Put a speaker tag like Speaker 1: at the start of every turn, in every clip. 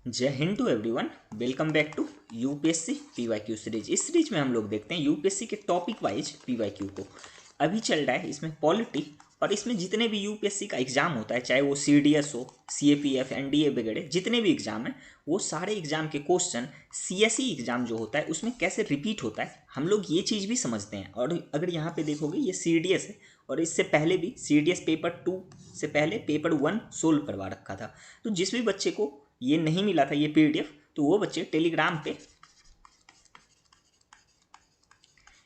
Speaker 1: जय Hind to everyone. Welcome back to UPSC PYQ series. इस series में हम लोग देखते हैं यूपीएससी के टॉपिक वाइज पीवाईक्यू को। अभी चल रहा है इसमें पॉलिटी, और इसमें जितने भी यूपीएससी का एग्जाम होता है, चाहे वो सीडीएस हो, सीएपीएफ, एनडीए वगैरह, जितने भी एग्जाम हैं, वो सारे एग्जाम के क्वेश्चन सीएसई एग्जाम जो होता है उसमें कैसे रिपीट होता है, हम लोग ये चीज़ भी समझते हैं। और अगर यहाँ पे देखोगे ये सीडीएस है, और इससे पहले भी सीडीएस पेपर 2 से पहले पेपर 1 सोल्व करवा रखा था। तो जिस भी बच्चे को ये नहीं मिला था ये पीडीएफ, तो वो बच्चे टेलीग्राम पे,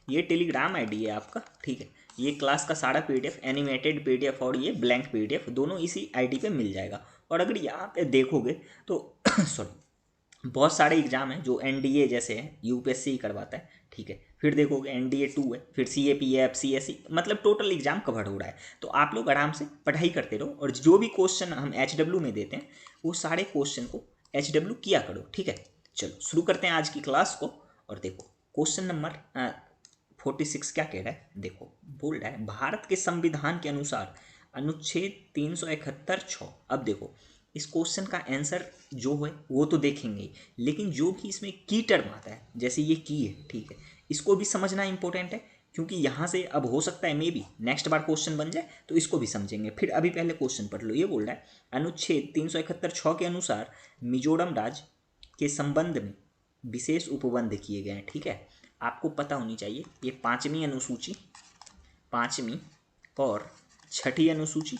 Speaker 1: ये टेलीग्राम आईडी है आपका, ठीक है। ये क्लास का सारा पीडीएफ, एनिमेटेड पीडीएफ और ये ब्लैंक पीडीएफ दोनों इसी आईडी पे मिल जाएगा। और अगर यहाँ पे देखोगे तो सॉरी, बहुत सारे एग्जाम हैं जो एनडीए जैसे है यूपीएससी करवाता है, ठीक है। फिर देखोगे एनडीए 2 है, फिर सीएपीएफ, सीएसई, मतलब टोटल एग्जाम कवर हो रहा है। तो आप लोग आराम से पढ़ाई करते रहो, और जो भी क्वेश्चन हम एचडब्ल्यू में देते हैं वो सारे क्वेश्चन को एचडब्ल्यू किया करो, ठीक है। चलो शुरू करते हैं आज की क्लास को। और देखो क्वेश्चन नंबर 46 क्या कह रहा है, देखो बोल रहा है भारत के संविधान के अनुसार अनुच्छेद 371(6). अब देखो इस क्वेश्चन का आंसर जो है वो तो देखेंगे ही, लेकिन जो भी इसमें की टर्म आता है, जैसे ये की है, ठीक है, इसको भी समझना इंपॉर्टेंट है, क्योंकि यहाँ से अब हो सकता है may be next bar question बन जाए, तो इसको भी समझेंगे। फिर अभी पहले क्वेश्चन पढ़ लो। ये बोल रहा है अनुच्छेद 371(6) के अनुसार मिजोरम राज्य के संबंध में विशेष उपबंध किए गए हैं, ठीक है। आपको पता होनी चाहिए ये 5वीं अनुसूची, 5वीं और 6ठी अनुसूची,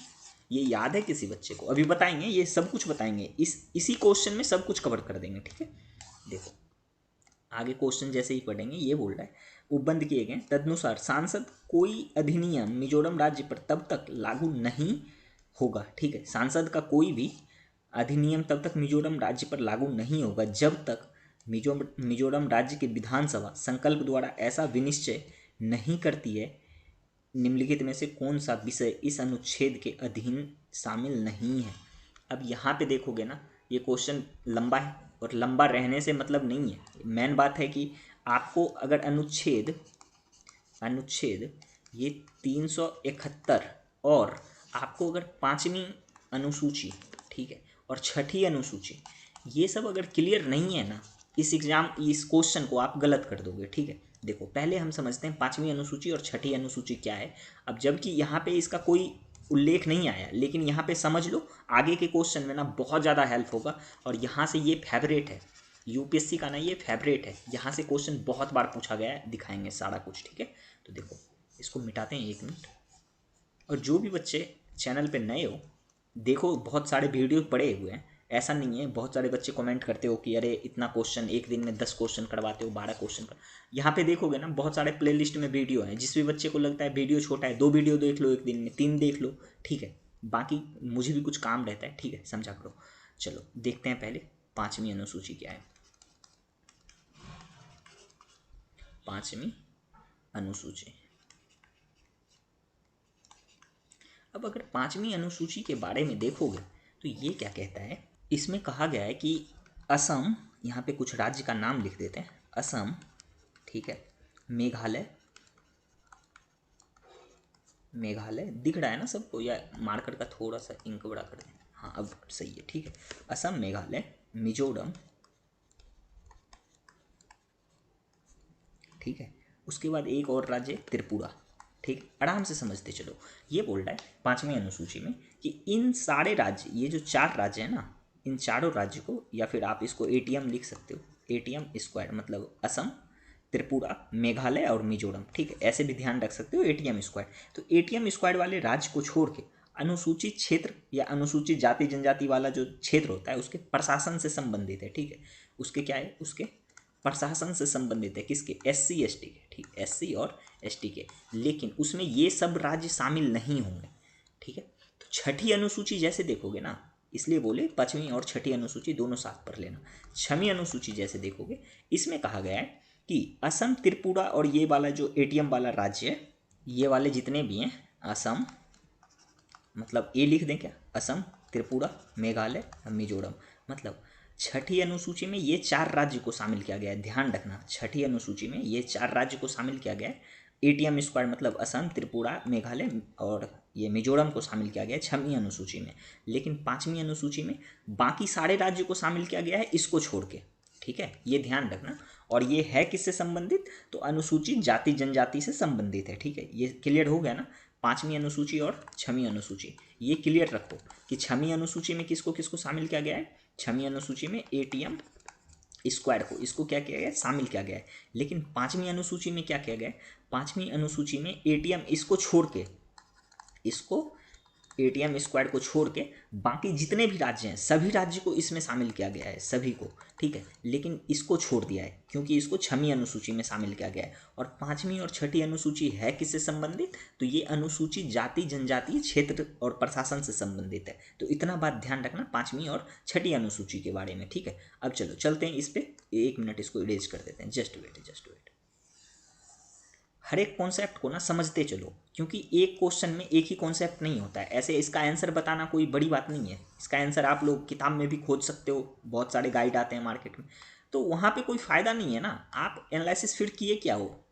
Speaker 1: ये याद है किसी बच्चे को? अभी बताएंगे, ये सब कुछ बताएंगे, इसी क्वेश्चन में सब कुछ कवर कर देंगे, ठीक है। देखो आगे क्वेश्चन जैसे ही पढ़ेंगे, ये बोल रहा है उपबंध किए गए तदनुसार सांसद कोई अधिनियम मिजोरम राज्य पर तब तक लागू नहीं होगा, ठीक है। सांसद का कोई भी अधिनियम तब तक मिजोरम राज्य पर लागू नहीं होगा जब तक मिजोरम राज्य की विधानसभा संकल्प द्वारा ऐसा विनिश्चय नहीं करती है निम्नलिखित में से कौन सा विषय इस अनुच्छेद के अधीन शामिल नहीं है। अब यहाँ पे देखोगे ना, ये क्वेश्चन लंबा है, और लंबा रहने से मतलब नहीं है, मेन बात है कि आपको अगर अनुच्छेद ये 371 और आपको अगर 5वीं अनुसूची, ठीक है, और 6ठी अनुसूची, ये सब अगर क्लियर नहीं है ना, इस क्वेश्चन को आप गलत कर दोगे, ठीक है। देखो पहले हम समझते हैं 5वीं अनुसूची और 6ठी अनुसूची क्या है। अब जबकि यहाँ पे इसका कोई उल्लेख नहीं आया, लेकिन यहाँ पे समझ लो आगे के क्वेश्चन में ना बहुत ज़्यादा हेल्प होगा। और यहाँ से ये फेवरेट है यूपीएससी का ना, ये फेवरेट है, यहाँ से क्वेश्चन बहुत बार पूछा गया है, दिखाएंगे सारा कुछ, ठीक है। तो देखो इसको मिटाते हैं 1 मिनट। और जो भी बच्चे चैनल पे नए हो, देखो बहुत सारे वीडियो पड़े हुए हैं, ऐसा नहीं है। बहुत सारे बच्चे कमेंट करते हो कि अरे इतना क्वेश्चन, एक दिन में 10 क्वेश्चन करवाते हो, 12 क्वेश्चन कर। यहाँ पे देखोगे ना बहुत सारे प्लेलिस्ट में वीडियो हैं। जिस भी बच्चे को लगता है वीडियो छोटा है, 2 वीडियो देख लो एक दिन में, 3 देख लो, ठीक है। बाकी मुझे भी कुछ काम रहता है, ठीक है, समझा करो। चलो देखते हैं पहले 5वीं अनुसूची क्या है। 5वीं अनुसूची, अब अगर 5वीं अनुसूची के बारे में देखोगे तो ये क्या कहता है, इसमें कहा गया है कि असम, यहाँ पे कुछ राज्य का नाम लिख देते हैं, असम, ठीक है, मेघालय दिख रहा है ना सबको, या मार्कर का थोड़ा सा इंक बड़ा कर दें, हाँ अब सही है, ठीक है। असम, मेघालय, मिजोरम, ठीक है। उसके बाद एक और राज्य त्रिपुरा, ठीक, आराम से समझते चलो। ये बोल रहा है 5वीं अनुसूची में कि इन सारे राज्य, ये जो 4 राज्य हैं ना, इन चारों राज्य को, या फिर आप इसको एटीएम लिख सकते हो, एटीएम स्क्वायर, मतलब असम, त्रिपुरा, मेघालय और मिजोरम, ठीक है, ऐसे भी ध्यान रख सकते हो, एटीएम स्क्वायर। तो एटीएम स्क्वायर वाले राज्य को छोड़ के अनुसूचित क्षेत्र या अनुसूचित जाति जनजाति वाला जो क्षेत्र होता है उसके प्रशासन से संबंधित है, ठीक है। उसके क्या है, उसके प्रशासन से संबंधित है, किसके, एससी एसटी के, ठीक, एससी और एसटी के, लेकिन उसमें ये सब राज्य शामिल नहीं होंगे, ठीक है। तो 6ठी अनुसूची जैसे देखोगे ना, इसलिए बोले 5वीं और 6ठी अनुसूची दोनों साथ पढ़ लेना। 6वीं अनुसूची जैसे देखोगे, इसमें कहा गया है कि असम, त्रिपुरा और ये वाला जो एटीएम वाला राज्य है, ये वाले जितने भी हैं, असम, मतलब ए लिख दें क्या, असम, त्रिपुरा, मेघालय, मिजोरम, मतलब 6ठी अनुसूची में ये 4 राज्य को शामिल किया गया है। ध्यान रखना 6ठी अनुसूची में ये 4 राज्य को शामिल किया गया है। एटीएम स्क्वायर मतलब असम, त्रिपुरा, मेघालय और ये मिजोरम को शामिल किया गया है 6वीं अनुसूची में, लेकिन 5वीं अनुसूची में बाकी सारे राज्य को शामिल किया गया है इसको छोड़ के, ठीक है, ये ध्यान रखना। और ये है किससे संबंधित, तो अनुसूचित जाति जनजाति से संबंधित है, ठीक है, ये क्लियर हो गया ना। 5वीं अनुसूची और 6वीं अनुसूची ये क्लियर रखो कि 6वीं अनुसूची में किसको किसको शामिल किया गया है। 6वीं अनुसूची में ATM स्क्वायर को, इसको क्या किया गया है, शामिल किया गया है। लेकिन 5वीं अनुसूची में क्या किया गया है, 5वीं अनुसूची में ATM इसको छोड़ के, इसको ATM स्क्वायर को छोड़ के बाकी जितने भी राज्य हैं सभी राज्य को इसमें शामिल किया गया है, सभी को, ठीक है, लेकिन इसको छोड़ दिया है क्योंकि इसको 6वीं अनुसूची में शामिल किया गया है। और 5वीं और 6ठी अनुसूची है किससे संबंधित, तो ये अनुसूची जाति जनजातीय क्षेत्र और प्रशासन से संबंधित है। तो इतना बात ध्यान रखना 5वीं और 6ठी अनुसूची के बारे में, ठीक है। अब चलो चलते हैं इस पर, 1 मिनट इसको इरेज कर देते हैं, जस्ट वेट। हर एक कॉन्सेप्ट को ना समझते चलो, क्योंकि एक क्वेश्चन में एक ही कॉन्सेप्ट नहीं होता है। ऐसे इसका आंसर बताना कोई बड़ी बात नहीं है, इसका आंसर आप लोग किताब में भी खोज सकते हो, बहुत सारे गाइड आते हैं मार्केट में, तो वहाँ पे कोई फ़ायदा नहीं है ना। आप एनालिसिस फिर किए क्या हो,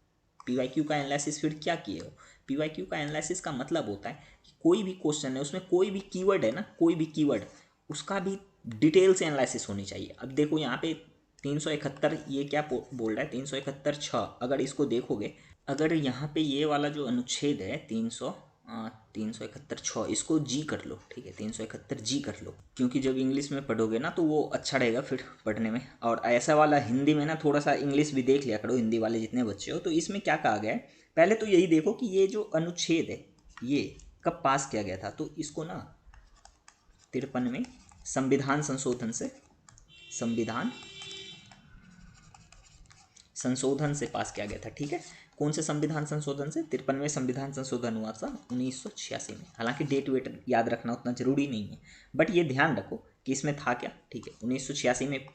Speaker 1: PYQ का एनालिसिस फिर क्या किए हो। PYQ का एनालिसिस का मतलब होता है कि कोई भी क्वेश्चन है उसमें कोई भी कीवर्ड है ना, कोई भी कीवर्ड, उसका भी डिटेल से एनालिसिस होनी चाहिए। अब देखो यहाँ पे 371 ये क्या बोल रहा है, 371(6), अगर इसको देखोगे, अगर यहाँ पे ये वाला जो अनुच्छेद है 371(6), इसको जी कर लो, ठीक है, 371 जी कर लो, क्योंकि जब इंग्लिश में पढ़ोगे ना तो वो अच्छा रहेगा फिर पढ़ने में। और ऐसा वाला हिंदी में ना थोड़ा सा इंग्लिश भी देख लिया करो, हिंदी वाले जितने बच्चे हो। तो इसमें क्या कहा गया है, पहले तो यही देखो कि ये जो अनुच्छेद है ये कब पास किया गया था, तो इसको ना 53 में संविधान संशोधन से पास किया गया था, ठीक है। कौन से संविधान संशोधन से, 53वें संविधान संशोधन हुआ था 1986 में। हालांकि डेट वेट याद रखना उतना जरूरी नहीं है, बट ये ध्यान रखो कि इसमें था क्या, ठीक है। 1986 में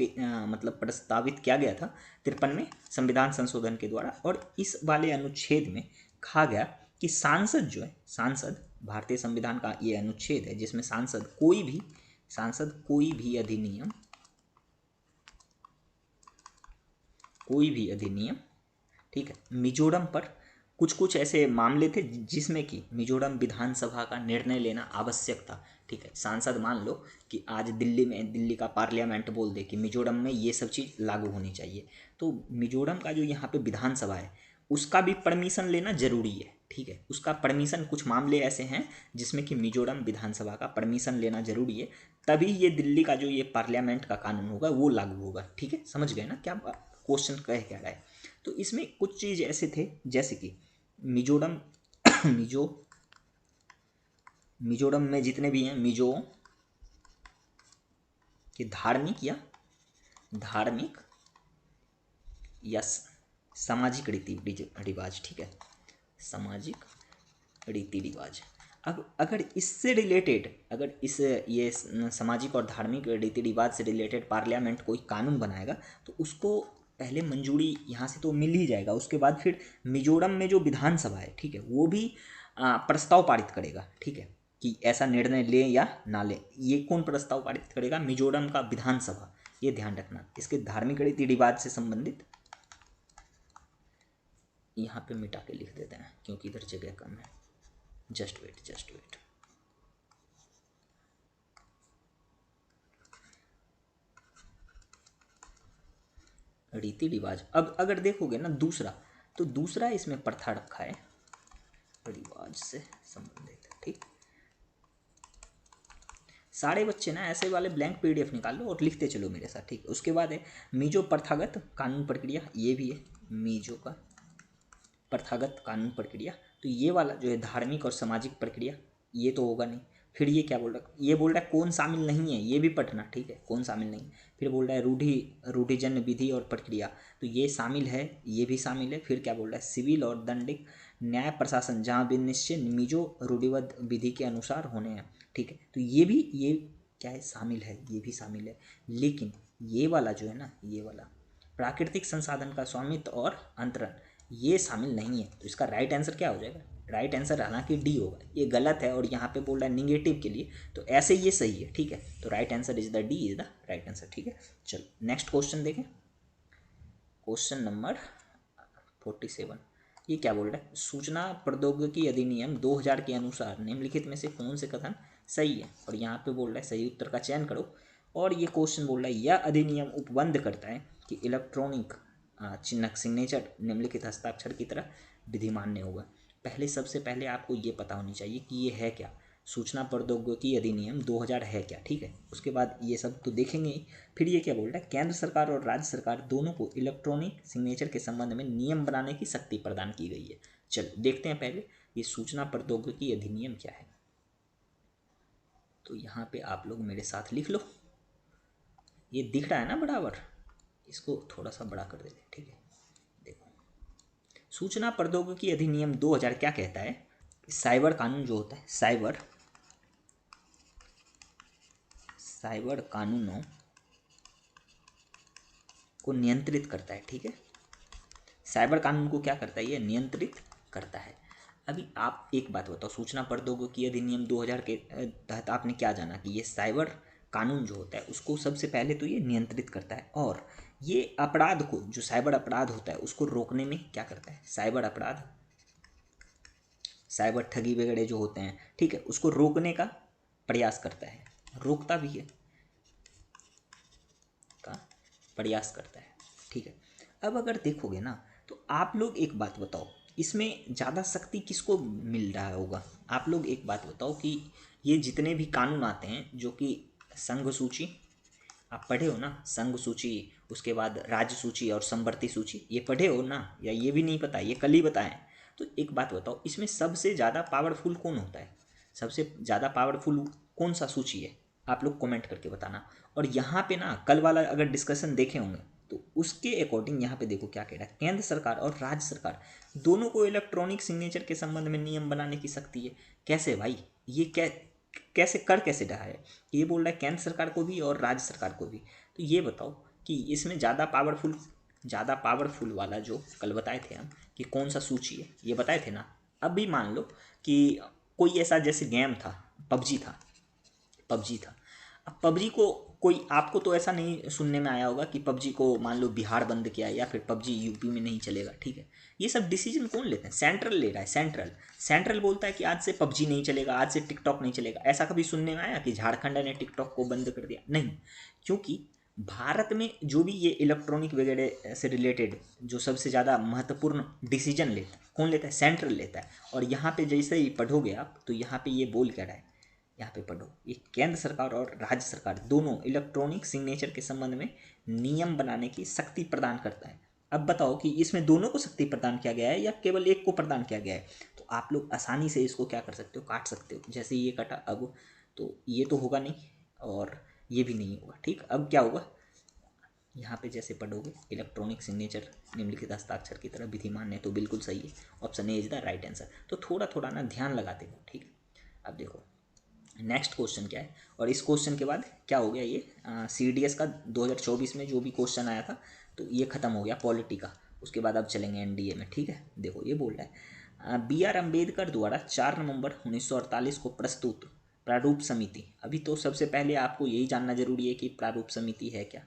Speaker 1: मतलब प्रस्तावित किया गया था 53वें संविधान संशोधन के द्वारा। और इस वाले अनुच्छेद में कहा गया कि सांसद जो है, सांसद भारतीय संविधान का ये अनुच्छेद है जिसमें सांसद कोई भी अधिनियम, ठीक है, मिजोरम पर कुछ ऐसे मामले थे जिसमें कि मिजोरम विधानसभा का निर्णय लेना आवश्यक था, ठीक है। सांसद मान लो कि आज दिल्ली का पार्लियामेंट बोल दे कि मिजोरम में ये सब चीज़ लागू होनी चाहिए, तो मिजोरम का जो यहाँ पे विधानसभा है उसका भी परमिशन लेना जरूरी है, ठीक है। उसका परमिशन, कुछ मामले ऐसे हैं जिसमें कि मिजोरम विधानसभा का परमिशन लेना जरूरी है, तभी ये दिल्ली का जो ये पार्लियामेंट का कानून होगा वो लागू होगा, ठीक है। समझ गए ना क्या क्वेश्चन कह क्या रहा है। तो इसमें कुछ चीज़ ऐसे थे जैसे कि मिजोरम में जितने भी हैं मिजो के धार्मिक या सामाजिक रीति रिवाज, ठीक है, सामाजिक रीति रिवाज। अब अगर इससे रिलेटेड, अगर इस ये सामाजिक और धार्मिक रीति रिवाज से रिलेटेड पार्लियामेंट कोई कानून बनाएगा तो उसको पहले मंजूरी यहाँ से तो मिल ही जाएगा, उसके बाद फिर मिजोरम में जो विधानसभा है, ठीक है, वो भी प्रस्ताव पारित करेगा, ठीक है, कि ऐसा निर्णय ले या ना ले। ये कौन प्रस्ताव पारित करेगा, मिजोरम का विधानसभा, ये ध्यान रखना। इसके धार्मिक रीति रिवाज से संबंधित यहाँ पे मिटा के लिख देते हैं क्योंकि इधर जगह कम है, जस्ट वेट। रीति रिवाज, अब अगर देखोगे ना दूसरा इसमें प्रथा रखा है रिवाज से संबंधित, ठीक। सारे बच्चे ना ऐसे वाले ब्लैंक PDF निकाल लो और लिखते चलो मेरे साथ, ठीक। उसके बाद है मिजो प्रथागत कानून प्रक्रिया, ये भी है मिजो का प्रथागत कानून प्रक्रिया। तो ये वाला जो है धार्मिक और सामाजिक प्रक्रिया, ये तो होगा नहीं। फिर ये क्या बोल रहा है, ये बोल रहा है कौन शामिल नहीं है, ये भी पढ़ना, ठीक है, कौन शामिल नहीं। फिर बोल रहा है रूढ़िजन्य विधि और प्रक्रिया, तो ये शामिल है, ये भी शामिल है। फिर क्या बोल रहा है, सिविल और दंडिक न्याय प्रशासन जहाँ विनिश्चय मिजो रूढ़िबद्ध विधि के अनुसार होने हैं, ठीक है। तो ये क्या है, शामिल है, ये भी शामिल है। लेकिन ये वाला जो है ना, ये वाला प्राकृतिक संसाधन का स्वामित्व और अंतरण, ये शामिल नहीं है। तो इसका राइट आंसर क्या हो जाएगा, राइट आंसर हालांकि डी होगा, ये गलत है और यहाँ पे बोल रहा है निगेटिव के लिए, तो ऐसे ये सही है, ठीक है। तो right answer is the D, is the right answer, ठीक है। चलो नेक्स्ट क्वेश्चन देखें, क्वेश्चन नंबर 47। ये क्या बोल रहा है, सूचना प्रौद्योगिकी अधिनियम 2000 के अनुसार निम्नलिखित में से कौन से कथन सही है, और यहाँ पे बोल रहा है सही उत्तर का चयन करो। और ये क्वेश्चन बोल रहा है यह अधिनियम उपबंध करता है कि इलेक्ट्रॉनिक चिन्ह सिग्नेचर निम्नलिखित हस्ताक्षर की तरह विधिमान्य होगा। पहले सबसे पहले आपको ये पता होनी चाहिए कि ये है क्या, सूचना प्रौद्योगिकी अधिनियम 2000 है क्या, ठीक है। उसके बाद ये सब तो देखेंगे ही। फिर ये क्या बोल रहा है, केंद्र सरकार और राज्य सरकार दोनों को इलेक्ट्रॉनिक सिग्नेचर के संबंध में नियम बनाने की शक्ति प्रदान की गई है। चलो देखते हैं पहले ये सूचना प्रौद्योगिकी अधिनियम क्या है। तो यहाँ पे आप लोग मेरे साथ लिख लो, ये दिख रहा है ना बराबर, इसको थोड़ा सा बड़ा कर देते, ठीक है। देखो सूचना प्रौद्योगिकी अधिनियम 2000 क्या कहता है, साइबर कानून जो होता है, साइबर कानूनों को नियंत्रित करता है, ठीक है। साइबर कानून को क्या करता है, ये नियंत्रित करता है। अभी आप एक बात बताओ, सूचना प्रौद्योगिकी अधिनियम 2000 के तहत आपने क्या जाना कि ये साइबर कानून जो होता है उसको सबसे पहले तो ये नियंत्रित करता है, और ये अपराध को, जो साइबर अपराध होता है उसको रोकने में क्या करता है, साइबर अपराध, साइबर ठगी वगैरह जो होते हैं, ठीक है, उसको रोकने का प्रयास करता है, रोकता भी है, का प्रयास करता है, ठीक है। अब अगर देखोगे ना तो आप लोग एक बात बताओ, इसमें ज़्यादा शक्ति किसको मिल रहा होगा। आप लोग एक बात बताओ कि ये जितने भी कानून आते हैं जो कि संघ सूची, आप पढ़े हो ना, संघ सूची, उसके बाद राज्य सूची और संवर्ती सूची, ये पढ़े हो ना, या ये भी नहीं पता, ये कल ही बताएं। तो एक बात बताओ, इसमें सबसे ज़्यादा पावरफुल कौन होता है, सबसे ज़्यादा पावरफुल कौन सा सूची है, आप लोग कमेंट करके बताना। और यहाँ पे ना कल वाला अगर डिस्कशन देखे होंगे तो उसके अकॉर्डिंग यहाँ पे देखो क्या कह रहा है, केंद्र सरकार और राज्य सरकार दोनों को इलेक्ट्रॉनिक सिग्नेचर के संबंध में नियम बनाने की शक्ति है। कैसे भाई, ये कैसे कर कैसे रहा है, ये बोल रहा है केंद्र सरकार को भी और राज्य सरकार को भी। तो ये बताओ कि इसमें ज़्यादा पावरफुल वाला जो कल बताए थे हम कि कौन सा सूची है, ये बताए थे ना। अब भी मान लो कि कोई ऐसा जैसे गेम था, पबजी था। अब पबजी को कोई, आपको तो ऐसा नहीं सुनने में आया होगा कि पबजी को मान लो बिहार बंद किया या फिर पबजी यूपी में नहीं चलेगा, ठीक है। ये सब डिसीजन कौन लेते हैं, सेंट्रल ले रहा है, सेंट्रल बोलता है कि आज से पबजी नहीं चलेगा, आज से टिकटॉक नहीं चलेगा। ऐसा कभी सुनने में आया कि झारखंड ने टिकटॉक को बंद कर दिया, नहीं। क्योंकि भारत में जो भी ये इलेक्ट्रॉनिक वगैरह से रिलेटेड जो सबसे ज़्यादा महत्वपूर्ण डिसीजन लेता है, कौन लेता है, सेंट्रल लेता है। और यहाँ पे जैसे ही पढ़ोगे आप तो यहाँ पे ये बोल क्या रहा है, यहाँ पे पढ़ो, ये केंद्र सरकार और राज्य सरकार दोनों इलेक्ट्रॉनिक सिग्नेचर के संबंध में नियम बनाने की शक्ति प्रदान करता है। अब बताओ कि इसमें दोनों को शक्ति प्रदान किया गया है या केवल एक को प्रदान किया गया है। तो आप लोग आसानी से इसको क्या कर सकते हो, काट सकते हो। जैसे ये कटा, अब तो ये तो होगा नहीं और ये भी नहीं होगा, ठीक। अब क्या होगा, यहाँ पे जैसे पढ़ोगे इलेक्ट्रॉनिक सिग्नेचर निम्नलिखित हस्ताक्षर की तरह विधिमान है, तो बिल्कुल सही है, option A is the right answer. तो थोड़ा थोड़ा ना ध्यान लगाते हो, ठीक है। अब देखो नेक्स्ट क्वेश्चन क्या है, और इस क्वेश्चन के बाद क्या हो गया, ये CDS का 2024 में जो भी क्वेश्चन आया था तो ये खत्म हो गया पॉलिटी का। उसके बाद अब चलेंगे NDA में, ठीक है। देखो ये बोल रहा है BR अम्बेडकर द्वारा 4 नवंबर 1948 को प्रस्तुत प्रारूप समिति। अभी तो सबसे पहले आपको यही जानना जरूरी है कि प्रारूप समिति है क्या,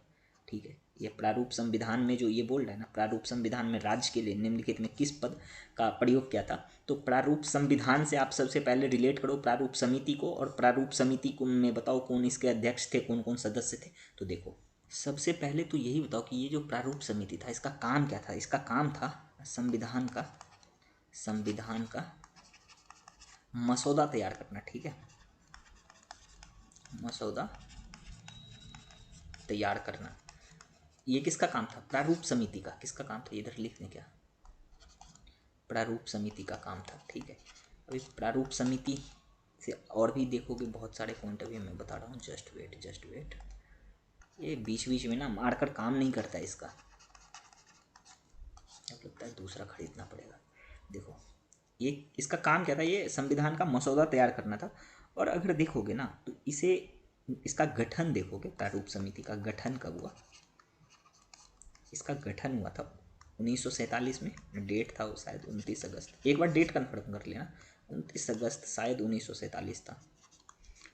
Speaker 1: ठीक है। ये प्रारूप संविधान में जो ये बोल रहा है ना, प्रारूप संविधान में राज्य के लिए निम्नलिखित में किस पद का प्रयोग किया था। तो प्रारूप संविधान से आप सबसे पहले रिलेट करो प्रारूप समिति को, और प्रारूप समिति को में बताओ कौन इसके अध्यक्ष थे, कौन कौन सदस्य थे। तो देखो सबसे पहले तो यही बताओ कि ये जो प्रारूप समिति था इसका काम क्या था। इसका काम था संविधान का मसौदा तैयार करना, ठीक है, मसौदा तैयार करना। ये किसका काम था, प्रारूप समिति का। किसका काम था, इधर लिख दें क्या, प्रारूप समिति का काम था, ठीक है। अभी प्रारूप समिति से और भी देखोगे बहुत सारे पॉइंट, अभी मैं बता रहा हूँ, जस्ट वेट। ये बीच बीच में ना मारकर काम नहीं करता है इसका, अब लगता है दूसरा खरीदना पड़ेगा। देखो ये इसका काम क्या था, ये संविधान का मसौदा तैयार करना था। और अगर देखोगे ना तो इसे, इसका गठन देखोगे, प्रारूप समिति का गठन कब हुआ, इसका गठन हुआ था 1947 में। डेट था वो शायद 29 अगस्त, एक बार डेट कन्फर्म कर लेना, 29 अगस्त शायद 1947 था,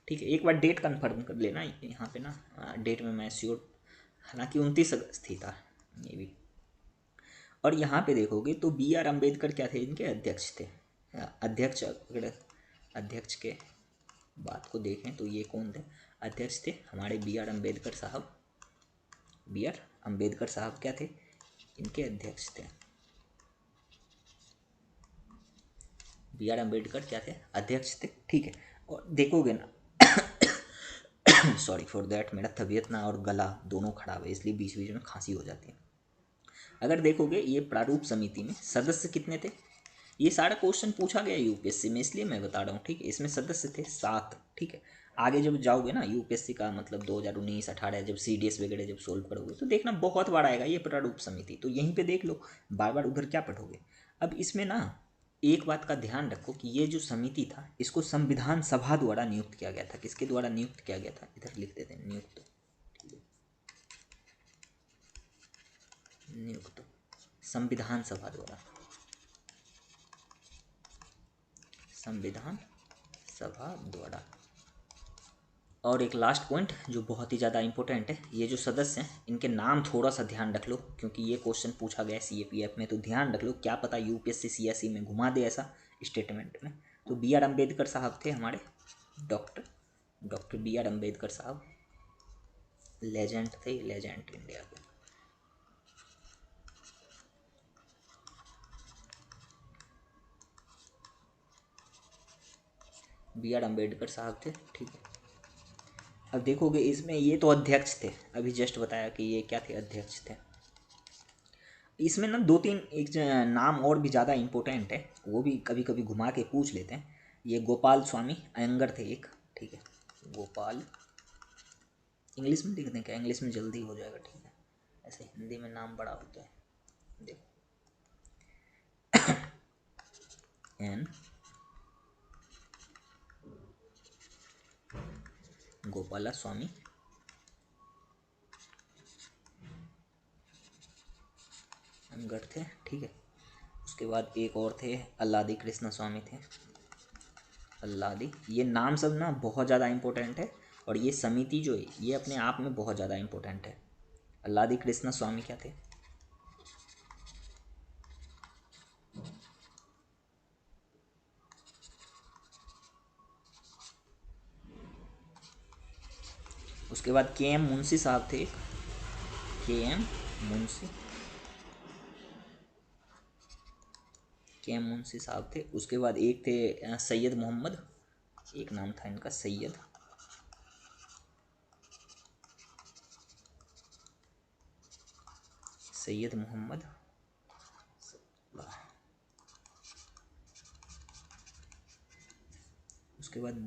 Speaker 1: ठीक है। एक बार डेट कन्फर्म कर लेना यहाँ पे ना, डेट में मैं श्योर, हालांकि 29 अगस्त ही था ये भी। और यहाँ पे देखोगे तो बी आर अम्बेडकर क्या थे, इनके अध्यक्ष थे। अध्यक्ष, अगर अध्यक्ष के बात को देखें तो ये कौन थे, अध्यक्ष थे हमारे बी आर अम्बेडकर साहब। बी आर अम्बेडकर साहब क्या थे, इनके अध्यक्ष थे। बी आर अम्बेडकर क्या थे, अध्यक्ष थे, ठीक है। और देखोगे ना सॉरी फॉर दैट, मेरा तबीयत ना और गला दोनों खराब है, इसलिए बीच बीच में खांसी हो जाती है। अगर देखोगे ये प्रारूप समिति में सदस्य कितने थे, ये सारा क्वेश्चन पूछा गया यूपीएससी में, इसलिए मैं बता रहा हूँ, ठीक है। इसमें सदस्य थे 7, ठीक है। आगे जब जाओगे ना यूपीएससी का मतलब 2019-18 जब सीडीएस वगैरह जब सोल्व करोगे तो देखना बहुत बार आएगा ये प्रारूप समिति, तो यहीं पे देख लो, बार बार उधर क्या पढ़ोगे। अब इसमें ना एक बात का ध्यान रखो कि ये जो समिति था इसको संविधान सभा द्वारा नियुक्त किया गया था। किसके द्वारा नियुक्त किया गया था, इधर लिख देते हैं नियुक्त, नियुक्त संविधान सभा द्वारा, संविधान सभा द्वारा। और एक लास्ट पॉइंट जो बहुत ही ज़्यादा इंपॉर्टेंट है, ये जो सदस्य हैं इनके नाम थोड़ा सा ध्यान रख लो, क्योंकि ये क्वेश्चन पूछा गया है सीएपीएफ में, तो ध्यान रख लो, क्या पता यूपीएससी सीएसई में घुमा दे ऐसा स्टेटमेंट में। तो बी आर अम्बेडकर साहब थे हमारे डॉक्टर बी आर अम्बेडकर साहब, लेजेंड थे, लेजेंड इंडिया के। बी आर अम्बेडकर साहब थे, ठीक है। अब देखोगे इसमें ये तो अध्यक्ष थे, अभी जस्ट बताया कि ये क्या थे, अध्यक्ष थे। इसमें ना 2-3 एक नाम और भी ज़्यादा इम्पोर्टेंट है, वो भी कभी कभी घुमा के पूछ लेते हैं। ये गोपाल स्वामी अयंगर थे एक, ठीक है। गोपाल, इंग्लिश में लिख दें क्या, इंग्लिश में जल्दी हो जाएगा, ठीक है। ऐसे हिंदी में नाम बड़ा होता है, देखो एन गोपाला स्वामी अयंगर थे, ठीक है। उसके बाद एक और थे अल्लादी कृष्ण स्वामी थे, अल्लादी। ये नाम सब ना बहुत ज़्यादा इम्पोर्टेंट है, और ये समिति जो है ये अपने आप में बहुत ज़्यादा इम्पोर्टेंट है। अल्लादी कृष्ण स्वामी क्या थे, उसके बाद के एम मुंशी साहब थे, के एम मुंशी, के एम मुंशी साहब थे। उसके बाद एक थे सैयद मोहम्मद, एक नाम था इनका सैयद मोहम्मद। उसके बाद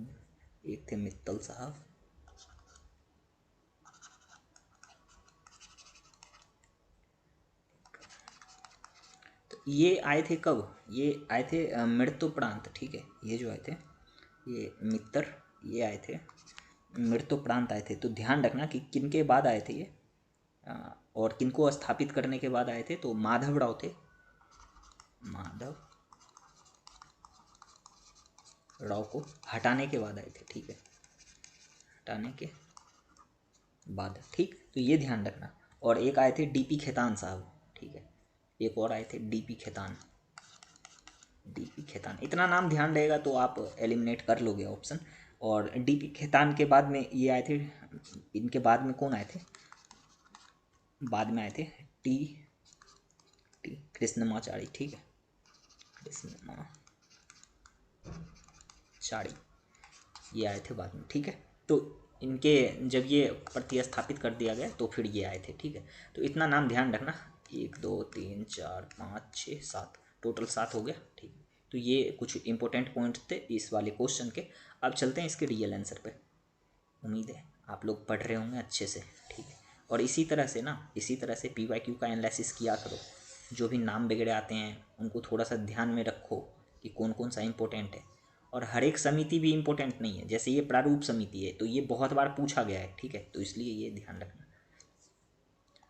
Speaker 1: एक थे मित्तल साहब, तो ये आए थे कब, ये आए थे मृत्युपरांत, ठीक है। ये जो आए थे ये मित्र, ये आए थे मृत्युपरांत आए थे। तो ध्यान रखना कि किन के बाद आए थे ये, और किनको स्थापित करने के बाद आए थे, तो माधवराव थे, माधव राव को हटाने के बाद आए थे, ठीक है, हटाने के बाद, ठीक। तो ये ध्यान रखना। और एक आए थे डीपी खेतान साहब, ठीक है। एक और आए थे डीपी खेतान, डीपी खेतान, इतना नाम ध्यान रहेगा तो आप एलिमिनेट कर लोगे ऑप्शन। और डीपी खेतान के बाद में ये आए थे, इनके बाद में कौन आए थे, बाद में आए थे टी टी कृष्णमाचारी, ठीक है, कृष्णमाचारी, ये आए थे बाद में, ठीक है। तो इनके जब ये प्रतिस्थापित कर दिया गया तो फिर ये आए थे, ठीक है। तो इतना नाम ध्यान रखना, 1 2 3 4 5 6 7, टोटल 7 हो गया, ठीक। तो ये कुछ इंपॉर्टेंट पॉइंट थे इस वाले क्वेश्चन के। अब चलते हैं इसके रियल आंसर पे। उम्मीद है आप लोग पढ़ रहे होंगे अच्छे से, ठीक है। और इसी तरह से ना, इसी तरह से PYQ का एनालिसिस किया करो, जो भी नाम वगैरह आते हैं उनको थोड़ा सा ध्यान में रखो कि कौन कौन सा इंपॉर्टेंट है। और हर एक समिति भी इम्पोर्टेंट नहीं है, जैसे ये प्रारूप समिति है तो ये बहुत बार पूछा गया है, ठीक है, तो इसलिए ये ध्यान रखना।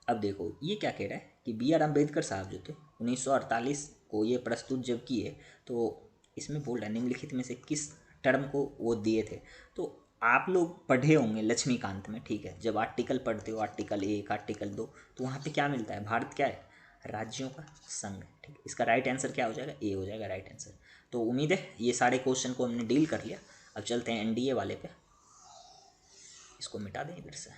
Speaker 1: अब देखो ये क्या कह रहा है कि बी आर अम्बेडकर साहब जो थे 1948 को ये प्रस्तुत जब किए, तो इसमें बोल रहा है निम्नलिखित में से किस टर्म को वो दिए थे। तो आप लोग पढ़े होंगे लक्ष्मीकांत में, ठीक है, जब आर्टिकल पढ़ते हो, आर्टिकल 1 आर्टिकल 2, तो वहाँ पे क्या मिलता है, भारत क्या है, राज्यों का संघ। ठीक है, इसका राइट आंसर क्या हो जाएगा, ए हो जाएगा राइट आंसर। तो उम्मीद है ये सारे क्वेश्चन को हमने डील कर लिया। अब चलते हैं एनडीए वाले पे। इसको मिटा दें इधर से,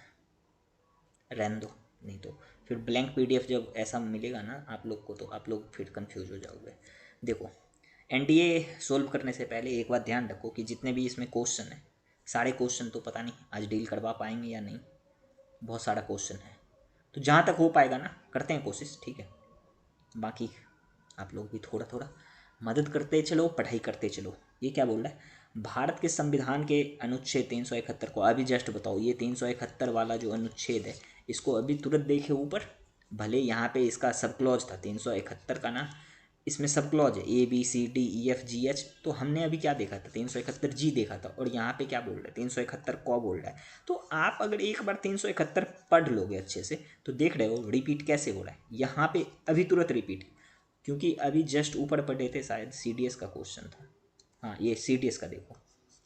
Speaker 1: रहने दो, नहीं तो फिर ब्लैंक पीडीएफ जब ऐसा मिलेगा ना आप लोग को, तो आप लोग फिर कंफ्यूज हो जाओगे। देखो एनडीए सोल्व करने से पहले एक बात ध्यान रखो कि जितने भी इसमें क्वेश्चन है, सारे क्वेश्चन तो पता नहीं आज डील करवा पाएंगे या नहीं, बहुत सारा क्वेश्चन है। तो जहाँ तक हो पाएगा ना करते हैं कोशिश, ठीक है। बाकी आप लोग भी थोड़ा थोड़ा मदद करते चलो, पढ़ाई करते चलो। ये क्या बोल रहा है, भारत के संविधान के अनुच्छेद 371 को अभी जस्ट बताओ, ये 371 वाला जो अनुच्छेद है इसको अभी तुरंत देखे ऊपर, भले यहाँ पे इसका सब क्लॉज था 371 का ना, इसमें सब क्लॉज है ABCDEFGH, तो हमने अभी क्या देखा था 371G देखा था, और यहाँ पे क्या बोल रहा है 371 को बोल रहा है। तो आप अगर एक बार 371 पढ़ लोगे अच्छे से तो देख रहे हो रिपीट कैसे हो रहा है यहाँ पे अभी तुरंत रिपीट, क्योंकि अभी जस्ट ऊपर पढ़े थे, शायद CDS का क्वेश्चन था, हाँ ये CDS का देखो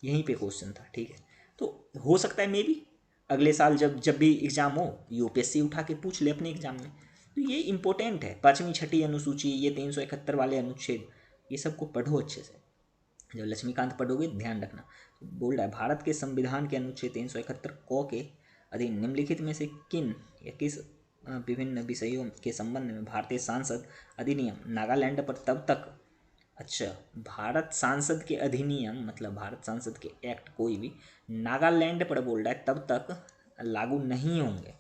Speaker 1: यहीं पे क्वेश्चन था, ठीक है। तो हो सकता है मे बी अगले साल जब भी एग्ज़ाम हो UPSC उठा के पूछ ले अपने एग्ज़ाम में। तो ये इंपॉर्टेंट है, 5वीं 6ठी अनुसूची, ये 371 वाले अनुच्छेद, ये सबको पढ़ो अच्छे से। जब लक्ष्मीकांत पढ़ोगे ध्यान रखना। तो बोल रहा है भारत के संविधान के अनुच्छेद 371 क के अधीन निम्नलिखित में से किन या किस विभिन्न विषयों के संबंध में भारतीय सांसद अधिनियम नागालैंड पर तब तक, अच्छा भारत सांसद के अधिनियम मतलब भारत सांसद के एक्ट कोई भी नागालैंड पर बोल रहा है तब तक लागू नहीं होंगे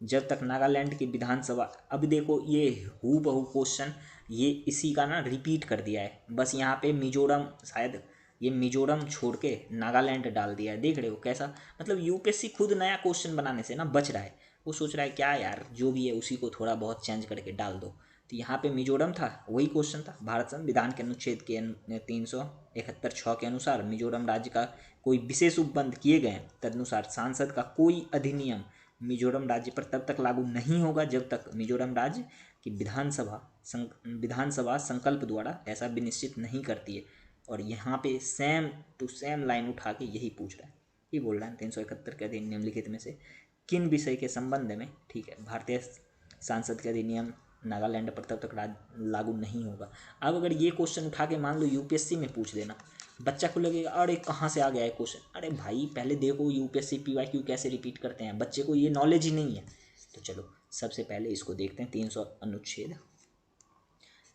Speaker 1: जब तक नागालैंड की विधानसभा। अब देखो ये हूबहू क्वेश्चन ये इसी का ना रिपीट कर दिया है, बस यहाँ पे मिजोरम, शायद ये मिजोरम छोड़ के नागालैंड डाल दिया है। देख रहे हो कैसा, मतलब UPSC खुद नया क्वेश्चन बनाने से ना बच रहा है, वो सोच रहा है क्या यार जो भी है उसी को थोड़ा बहुत चेंज करके डाल दो। तो यहाँ पे मिजोरम था, वही क्वेश्चन था, भारत संविधान के अनुच्छेद के 371(6) के अनुसार मिजोरम राज्य का कोई विशेष उपबंध किए गए तदनुसार सांसद का कोई अधिनियम मिजोरम राज्य पर तब तक लागू नहीं होगा जब तक मिजोरम राज्य की विधानसभा संकल्प द्वारा ऐसा विनिश्चित नहीं करती है। और यहाँ पे सेम टू सेम लाइन उठा के यही पूछ रहा है, ये बोल रहा है 371 के अधीन निम्नलिखित में से किन विषय के संबंध में, ठीक है, भारतीय सांसद के अधिनियम नागालैंड पर तब तक लागू नहीं होगा। अब अगर ये क्वेश्चन उठा के मान लो UPSC में पूछ देना, बच्चा को लगेगा अरे कहाँ से आ गया है क्वेश्चन, अरे भाई पहले देखो UPSC PYQ कैसे रिपीट करते हैं, बच्चे को ये नॉलेज ही नहीं है। तो चलो सबसे पहले इसको देखते हैं 300 अनुच्छेद,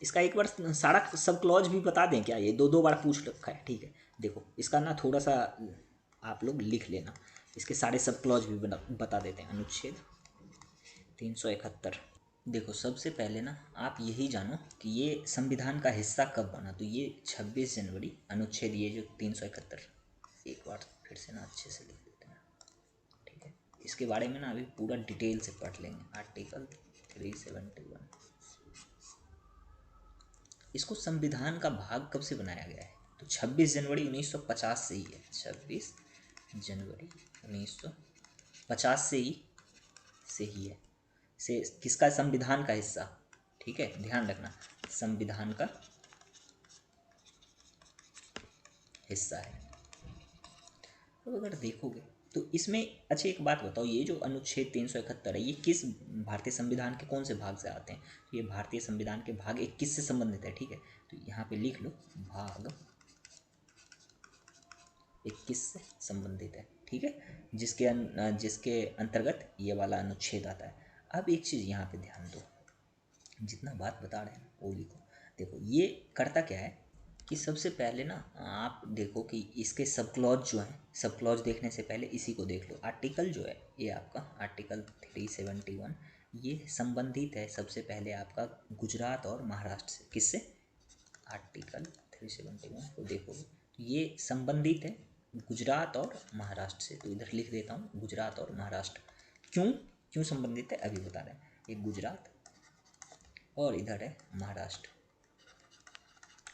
Speaker 1: इसका एक बार सारा सब क्लॉज भी बता दें क्या, ये दो बार पूछ रखा है, ठीक है। देखो इसका ना थोड़ा सा आप लोग लिख लेना, इसके सारे सब क्लॉज भी बता देते हैं। अनुच्छेद 371, देखो सबसे पहले ना आप यही जानो कि ये संविधान का हिस्सा कब बना, तो ये 26 जनवरी अनुच्छेद ये जो 371, एक बार फिर से ना अच्छे से लिख देते हैं, ठीक है। इसके बारे में ना अभी पूरा डिटेल से पढ़ लेंगे। आर्टिकल 371, इसको संविधान का भाग कब से बनाया गया है, तो 26 जनवरी 1950 से ही है। 26 जनवरी 1950 से ही है, से किसका, संविधान का हिस्सा, ठीक है, ध्यान रखना संविधान का हिस्सा है। तो अगर देखोगे तो इसमें, अच्छा एक बात बताओ, ये जो अनुच्छेद 371 है ये किस भारतीय संविधान के कौन से भाग से आते हैं, तो ये भारतीय संविधान के भाग 21 से संबंधित है, ठीक है। तो यहाँ पे लिख लो भाग 21 से संबंधित है, ठीक है, जिसके अंतर्गत ये वाला अनुच्छेद आता है। अब एक चीज़ यहाँ पे ध्यान दो, जितना बात बता रहे हैं वो लिखो। देखो ये करता क्या है कि सबसे पहले ना आप देखो कि इसके सब क्लॉज जो हैं, सब क्लॉज देखने से पहले इसी को देख लो। आर्टिकल जो है ये आपका आर्टिकल 371 ये संबंधित है सबसे पहले आपका गुजरात और महाराष्ट्र से। किससे, आर्टिकल 371 को देखोगे तो ये संबंधित है गुजरात और महाराष्ट्र से। तो इधर लिख देता हूँ गुजरात और महाराष्ट्र। क्यों संबंधित है अभी बता रहे हैं, एक गुजरात और इधर है महाराष्ट्र,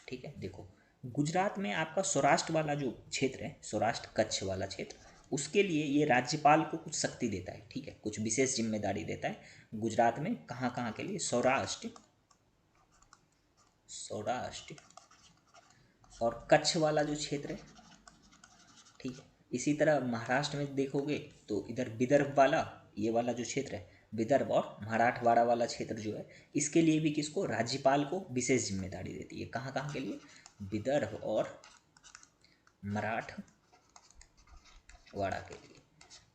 Speaker 1: ठीक है। देखो गुजरात में आपका सौराष्ट्र वाला जो क्षेत्र है, सौराष्ट्र कच्छ वाला क्षेत्र, उसके लिए ये राज्यपाल को कुछ शक्ति देता है, ठीक है, कुछ विशेष जिम्मेदारी देता है। गुजरात में कहाँ कहाँ के लिए, सौराष्ट्र और कच्छ वाला जो क्षेत्र है, ठीक है। इसी तरह महाराष्ट्र में देखोगे तो इधर विदर्भ वाला, ये वाला जो क्षेत्र है विदर्भ और मराठवाड़ा वाला क्षेत्र जो है, इसके लिए भी किसको, राज्यपाल को विशेष जिम्मेदारी देती है। कहाँ कहाँ के लिए, विदर्भ और मराठवाड़ा के लिए,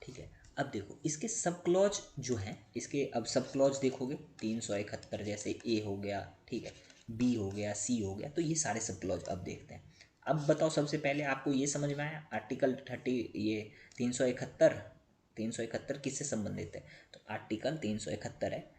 Speaker 1: ठीक है। अब देखो इसके सब क्लॉज जो हैं, इसके अब सब क्लॉज देखोगे 371, जैसे ए हो गया, ठीक है, बी हो गया, सी हो गया, तो ये सारे सब क्लॉज अब देखते हैं। अब बताओ सबसे पहले आपको ये समझ में आया आर्टिकल 30, ये 371 किससे संबंधित है, तो आर्टिकल 371 है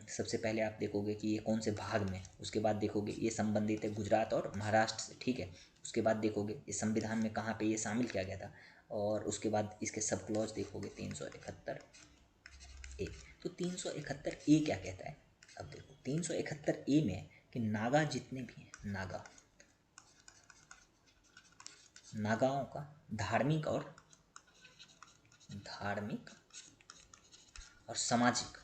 Speaker 1: सबसे पहले आप देखोगे कि ये कौन से भाग में, उसके बाद देखोगे ये संबंधित है गुजरात और महाराष्ट्र से, ठीक है। उसके बाद देखोगे इस संविधान में कहाँ पे ये शामिल किया गया था, और उसके बाद इसके सब क्लॉज देखोगे 371 ए। तो 371 ए क्या कहता है, अब देखो 371 ए में है कि नागा जितने भी हैं, नागाओं का धार्मिक और सामाजिक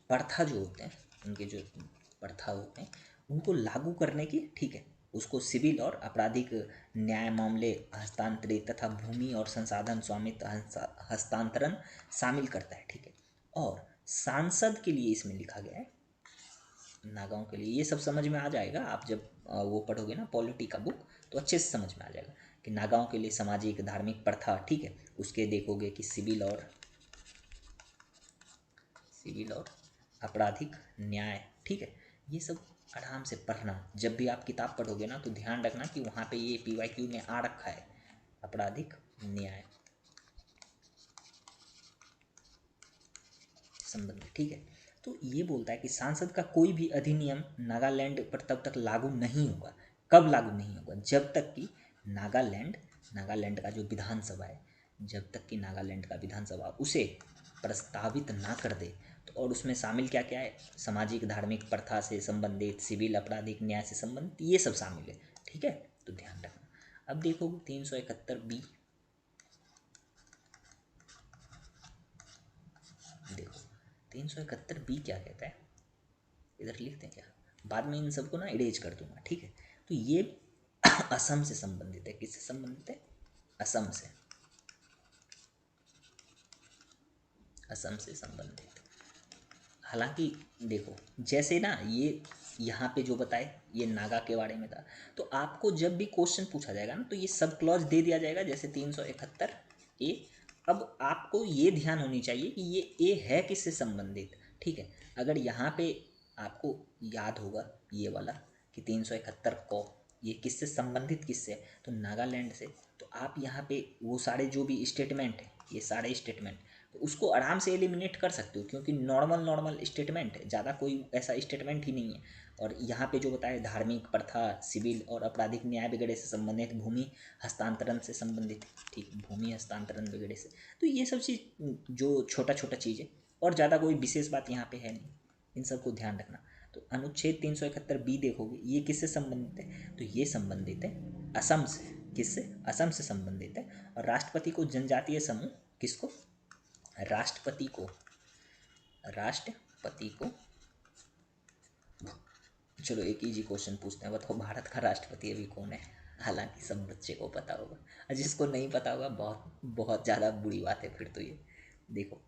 Speaker 1: प्रथा जो होते हैं, उनके जो प्रथा होते हैं उनको लागू करने की, ठीक है, उसको सिविल और आपराधिक न्याय मामले हस्तांतरित तथा भूमि और संसाधन स्वामित्व हस्तांतरण शामिल करता है, ठीक है। और सांसद के लिए इसमें लिखा गया है, नागाओं के लिए, ये सब समझ में आ जाएगा आप जब वो पढ़ोगे ना पॉलिटी का बुक, तो अच्छे से समझ में आ जाएगा कि नागाओं के लिए सामाजिक धार्मिक प्रथा, ठीक है। उसके देखोगे कि सिविल और आपराधिक न्याय, ठीक है। ये सब आराम से पढ़ना, जब भी आप किताब पढ़ोगे ना तो ध्यान रखना कि वहाँ पे ये PYQ में आ रखा है, आपराधिक न्याय संबंध, ठीक है। तो ये बोलता है कि सांसद का कोई भी अधिनियम नागालैंड पर तब तक लागू नहीं होगा, कब लागू नहीं होगा, जब तक कि नागालैंड का जो विधानसभा है, जब तक कि नागालैंड का विधानसभा उसे प्रस्तावित ना कर दे। तो और उसमें शामिल क्या क्या है, सामाजिक धार्मिक प्रथा से संबंधित, सिविल आपराधिक न्याय से संबंधित, ये सब शामिल है, ठीक है। तो ध्यान रखना। अब देखो 371B, देखो 371B क्या कहता है, इधर लिखते हैं क्या, बाद में इन सबको ना इरेज कर दूंगा, ठीक है। तो ये असम से संबंधित है, किससे संबंधित है, असम से संबंधित। हालांकि देखो जैसे ना ये यहाँ पे जो बताए ये नागा के बारे में था, तो आपको जब भी क्वेश्चन पूछा जाएगा ना तो ये सब क्लॉज दे दिया जाएगा, जैसे 371A। अब आपको ये ध्यान होनी चाहिए कि ये ए है किससे संबंधित, ठीक है। अगर यहाँ पे आपको याद होगा ये वाला कि 371 को ये किससे संबंधित, किससे, तो नागालैंड से, तो आप यहाँ पे वो सारे जो भी स्टेटमेंट है, ये सारे स्टेटमेंट, तो उसको आराम से एलिमिनेट कर सकते हो, क्योंकि नॉर्मल स्टेटमेंट है, ज़्यादा कोई ऐसा स्टेटमेंट ही नहीं है। और यहाँ पे जो बताया धार्मिक प्रथा, सिविल और आपराधिक न्याय वगैरह से संबंधित, भूमि हस्तांतरण से संबंधित, ठीक, भूमि हस्तांतरण वगैरह से, तो ये सब चीज़ जो छोटा छोटा चीज़ है, और ज़्यादा कोई विशेष बात यहाँ पे है नहीं, इन सबको ध्यान रखना। तो अनुच्छेद 371B देखोगे ये किससे संबंधित है, तो ये संबंधित है असम से, किससे, असम से संबंधित है। और राष्ट्रपति को जनजातीय समूह, किसको, राष्ट्रपति को चलो एक इजी क्वेश्चन पूछते हैं, बताओ भारत का राष्ट्रपति अभी कौन है, हालांकि सब बच्चे को पता होगा, और जिसको नहीं पता होगा बहुत बहुत ज़्यादा बुरी बात है फिर तो। ये देखो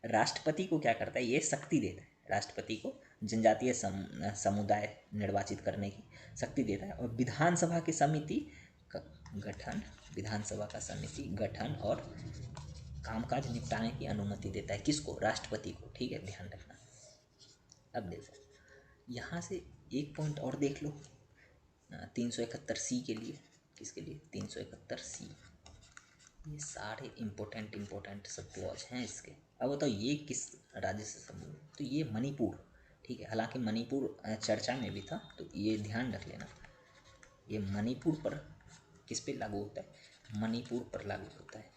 Speaker 1: राष्ट्रपति को क्या करता है, ये शक्ति देता है, राष्ट्रपति को जनजातीय समुदाय निर्वाचित करने की शक्ति देता है, और विधानसभा की समिति का गठन और कामकाज निपटाने की अनुमति देता है, किसको, राष्ट्रपति को, ठीक है, ध्यान रखना। अब देखो यहाँ से एक पॉइंट और देख लो 371C के लिए, किसके लिए, 371C, ये सारे इम्पोर्टेंट सब क्लॉज हैं इसके। अब बताओ ये किस राज्य से संबंधित, तो ये मणिपुर, ठीक है। हालांकि मणिपुर चर्चा में भी था, तो ये ध्यान रख लेना, ये मणिपुर पर किस पे लागू होता है, मणिपुर पर लागू होता है,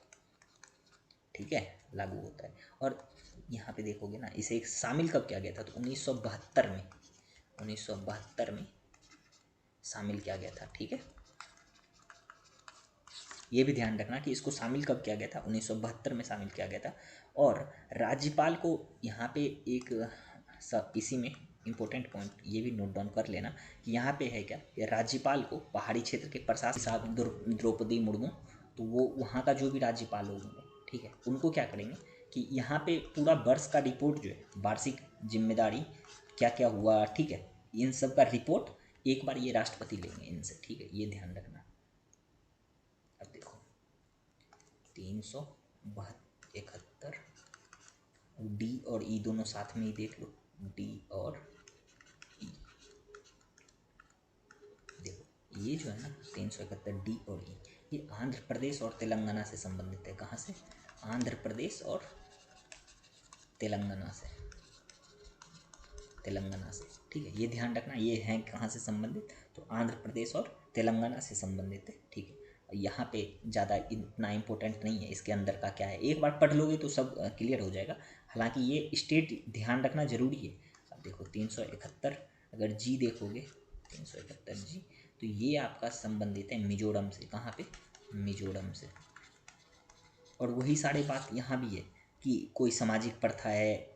Speaker 1: ठीक है, लागू होता है। और यहाँ पे देखोगे ना इसे शामिल कब किया गया था, तो 1972 में शामिल किया गया था, ठीक है। ये भी ध्यान रखना कि इसको शामिल कब किया गया था, 1972 में शामिल किया गया था। और राज्यपाल को यहाँ पे एक इसी में इम्पोर्टेंट पॉइंट ये भी नोट डाउन कर लेना कि यहाँ पे है क्या, राज्यपाल को पहाड़ी क्षेत्र के प्रशासक द्रौपदी मुर्मू तो वो वहाँ का जो भी राज्यपाल होंगे, ठीक है, उनको क्या करेंगे कि यहाँ पे पूरा वर्ष का रिपोर्ट जो है, वार्षिक जिम्मेदारी क्या क्या हुआ, ठीक है, इन सब का रिपोर्ट एक बार ये राष्ट्रपति लेंगे इनसे, ठीक है, ये ध्यान रखना। अब देखो 371 डी और ई दोनों साथ में ही देख लो, डी और ई। देखो ये जो है ना 371 डी और ई, ये आंध्र प्रदेश और तेलंगाना से संबंधित है। कहाँ से? आंध्र प्रदेश और तेलंगाना से, तेलंगाना से, ठीक है, ये ध्यान रखना। ये हैं कहाँ से संबंधित? तो आंध्र प्रदेश और तेलंगाना से संबंधित है, ठीक है। यहाँ पे ज़्यादा इतना इम्पोर्टेंट नहीं है इसके अंदर का क्या है, एक बार पढ़ लोगे तो सब क्लियर हो जाएगा। हालांकि ये स्टेट ध्यान रखना जरूरी है। अब देखो 371 अगर जी देखोगे, 371 जी, तो ये आपका संबंधित है मिजोरम से। कहाँ पे? मिजोरम से। और वही सारी बात यहाँ भी है कि कोई सामाजिक प्रथा है,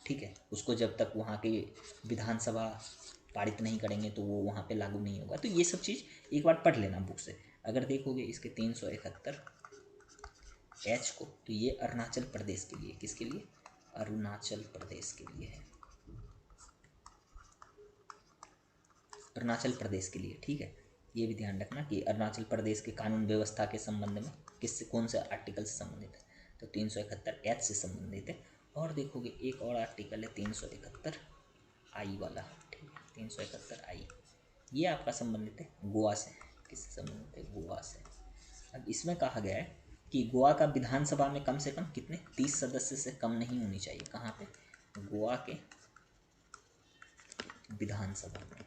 Speaker 1: ठीक है, उसको जब तक वहाँ के विधानसभा पारित नहीं करेंगे तो वो वहाँ पे लागू नहीं होगा। तो ये सब चीज़ एक बार पढ़ लेना बुक से। अगर देखोगे इसके 371 एच को, तो ये अरुणाचल प्रदेश के लिए, किसके लिए? अरुणाचल प्रदेश के लिए है, अरुणाचल प्रदेश के लिए, ठीक है। ये भी ध्यान रखना कि अरुणाचल प्रदेश के कानून व्यवस्था के संबंध में किससे, कौन से आर्टिकल से संबंधित है? तो 371 एच से संबंधित है। और देखोगे एक और आर्टिकल है 371 आई वाला, ठीक है, 371 आई, ये आपका संबंधित है गोवा से। किससे संबंधित है? गोवा से। अब इसमें कहा गया है कि गोवा का विधानसभा में कम से कम कितने? 30 सदस्य से कम नहीं होनी चाहिए। कहाँ पे? गोवा के विधानसभा में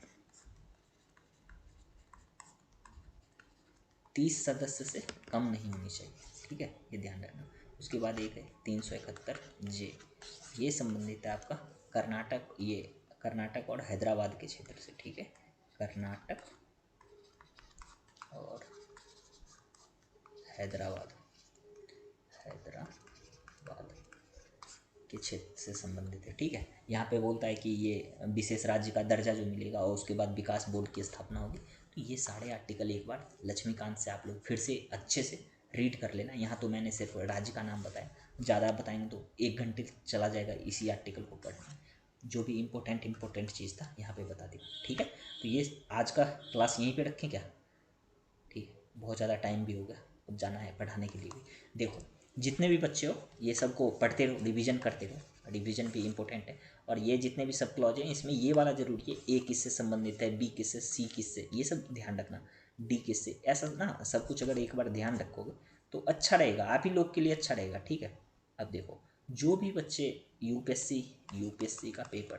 Speaker 1: 30 सदस्य से कम नहीं होनी चाहिए, ठीक है, ये ध्यान रखना। उसके बाद एक है 371 जे, ये संबंधित है आपका कर्नाटक, ये कर्नाटक और हैदराबाद के क्षेत्र से, ठीक है, कर्नाटक और हैदराबाद के क्षेत्र से संबंधित है, ठीक है। यहाँ पे बोलता है कि ये विशेष राज्य का दर्जा जो मिलेगा और उसके बाद विकास बोर्ड की स्थापना होगी। तो ये सारे आर्टिकल एक बार लक्ष्मीकांत से आप लोग फिर से अच्छे से रीड कर लेना। यहाँ तो मैंने सिर्फ राज्य का नाम बताया, ज़्यादा बताएंगे तो 1 घंटे चला जाएगा इसी आर्टिकल को पढ़ने। जो भी इम्पोर्टेंट चीज़ था यहाँ पे बता दी, ठीक है। तो ये आज का क्लास यहीं पे रखें क्या? ठीक है, बहुत ज़्यादा टाइम भी हो गया, अब जाना है पढ़ाने के लिए भी। देखो जितने भी बच्चे हो ये सबको पढ़ते रहो, रिवीजन करते रहो, रिवीजन भी इम्पोर्टेंट है। और ये जितने भी सब क्लॉज हैं इसमें ये वाला जरूरी है, ए किससे संबंधित है, बी किससे, सी किससे, ये सब ध्यान रखना, डी किससे, ऐसा ना सब कुछ अगर एक बार ध्यान रखोगे तो अच्छा रहेगा, आप ही लोग के लिए अच्छा रहेगा, ठीक है। अब देखो जो भी बच्चे यूपीएससी का पेपर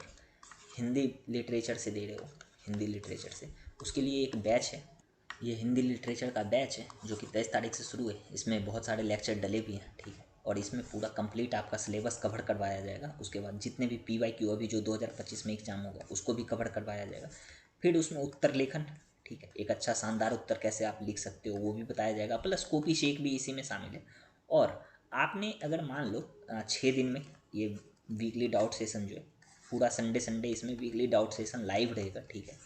Speaker 1: हिंदी लिटरेचर से दे रहे हो, हिंदी लिटरेचर से, उसके लिए एक बैच है, ये हिंदी लिटरेचर का बैच है जो कि 23 तारीख से शुरू है। इसमें बहुत सारे लेक्चर डले भी हैं, ठीक है, और इसमें पूरा कंप्लीट आपका सिलेबस कवर करवाया जाएगा। उसके बाद जितने भी PYQ अभी जो 2025 में एग्जाम हो गया उसको भी कवर करवाया जाएगा। फिर उसमें उत्तर लेखन, ठीक है, एक अच्छा शानदार उत्तर कैसे आप लिख सकते हो वो भी बताया जाएगा, प्लस कॉपी शेक भी इसी में शामिल है। और आपने अगर मान लो 6 दिन में ये वीकली डाउट सेशन जो है, पूरा संडे इसमें वीकली डाउट सेशन लाइव रहेगा, ठीक है।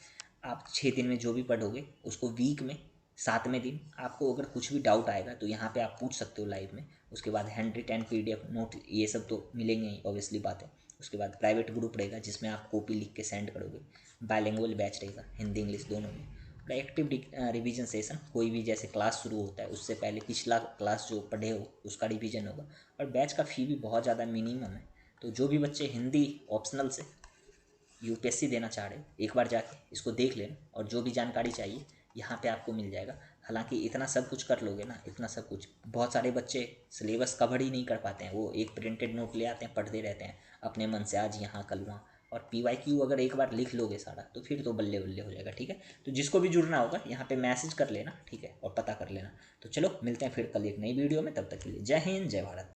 Speaker 1: आप 6 दिन में जो भी पढ़ोगे उसको वीक में 7वें दिन आपको अगर कुछ भी डाउट आएगा तो यहाँ पे आप पूछ सकते हो लाइव में। उसके बाद हैंड रिटन PDF नोट ये सब तो मिलेंगे ही, ऑब्वियसली बात है। उसके बाद प्राइवेट ग्रुप रहेगा जिसमें आप कॉपी लिख के सेंड करोगे। बाइलिंगुअल बैच रहेगा, हिंदी इंग्लिश दोनों में। और एक्टिव रिवीजन सेशन, कोई भी जैसे क्लास शुरू होता है उससे पहले पिछला क्लास जो पढ़े हो उसका रिवीजन होगा। और बैच का फ़ी भी बहुत ज़्यादा मिनिमम है। तो जो भी बच्चे हिंदी ऑप्शनल से यूपीएससी देना चाह रहे हो एक बार जाके इसको देख लेना, और जो भी जानकारी चाहिए यहाँ पे आपको मिल जाएगा। हालांकि इतना सब कुछ कर लोगे ना, इतना सब कुछ, बहुत सारे बच्चे सिलेबस कवर ही नहीं कर पाते हैं, वो एक प्रिंटेड नोट ले आते हैं, पढ़ते रहते हैं अपने मन से, आज यहाँ कल वहाँ। और PYQ अगर एक बार लिख लोगे सारा तो फिर तो बल्ले बल्ले हो जाएगा, ठीक है। तो जिसको भी जुड़ना होगा यहाँ पे मैसेज कर लेना, ठीक है, और पता कर लेना। तो चलो मिलते हैं फिर कल एक नई वीडियो में, तब तक के लिए जय हिंद जय भारत।